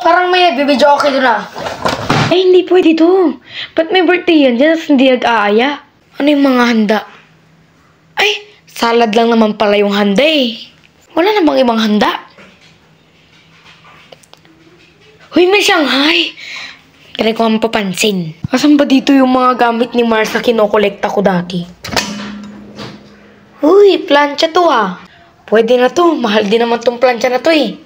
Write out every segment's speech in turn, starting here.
Parang may nagbibidyo okay doon ah. Ay, hindi pwede to. Ba't may birthday yan dyan, hindi nag-aaya? Ano yung mga handa? Ay, salad lang naman pala yung handa eh. Wala namang ibang handa. Uy, may Shanghai. Try ko ang papansin. Asan ba dito yung mga gamit ni Mars na kinokolekta ko dati? Uy, plancha to ah. Pwede na to. Mahal din naman tong plancha na to eh.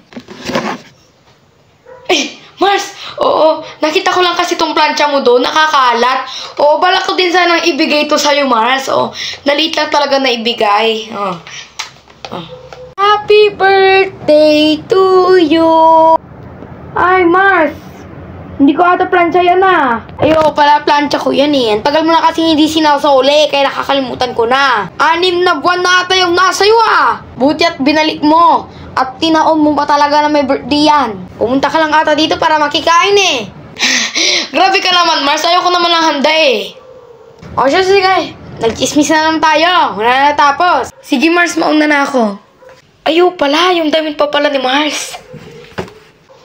Mars! Oo, nakita ko lang kasi tong plancha mo doon, nakakalat. Oo, balak ko din sanang ibigay to sa'yo, Mars. Oo, naliit lang talaga na ibigay. Oh. Happy birthday to you! Ay, Mars! Hindi ko ata plancha yan ah. Ayoko pala, plancha ko yan eh. Tagal mo na kasi hindi sinasoli, kaya nakakalimutan ko na. 6 na buwan na ata yung nasa'yo ah. Buti at binalik mo. At tinaon mo pa talaga na may birthday yan. Pumunta ka lang ata dito para makikain eh. Grabe ka naman, Mars. Ayoko naman ng handa eh. O siya, sige. Nagchismis na lang tayo. Wala na natapos. Sige, Mars, mauna na ako. Ayaw pala, yung damit pa pala ni Mars.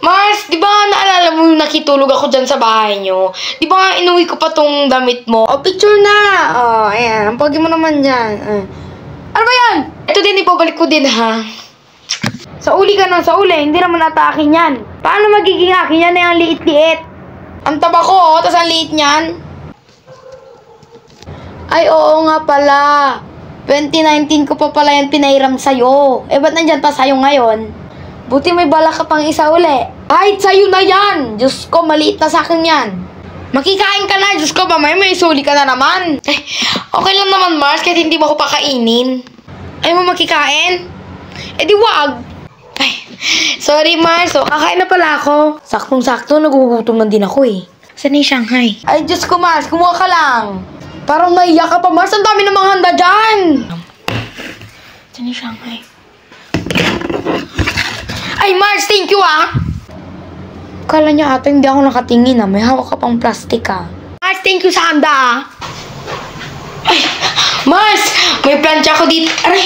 Mars, di ba naalala mo yung nakitulog ako dyan sa bahay nyo? Di ba nga inuwi ko pa tong damit mo? O, picture na! O, ayan. Ang pogi mo naman dyan. Ano ba yan? Ito din, ipabalik ko din, ha? Sa uli ka nun, sa uli. Hindi naman ata akin yan. Paano magiging akin yan na yung liit-liit? Ang taba ko, tas ang liit niyan. Ay, oo nga pala. 2019 ko pa pala yan pinairam sa'yo. Eh, ba't nandyan pa sa'yo ngayon? Buti may bala ka pang isa uli. Ay, sa'yo na yan! Diyos ko, maliit na sa'kin yan. Makikain ka na, Diyos ko, mamaya may suli ka na naman. Eh, okay lang naman, Mars, kahit hindi mo ako pakainin. Ayaw mo makikain? Eh, di wag. Ay, sorry, Mars. So, kakain na pala ako. Saktong-sakto, nagugutom na din ako eh. Saan yung Shanghai? Ay, Diyos ko, Mars, kumuha ka lang. Parang naiyak ka pa, Mars. Ang dami namang handa dyan. Saan yung Shanghai? Ay, Mars, thank you ah. Kala niya ata hindi ako nakatingin ah. May hawak ka pang plastic ah. Mars, thank you sa handa ah. Ay, Mars, may plancha ako dito. Aray!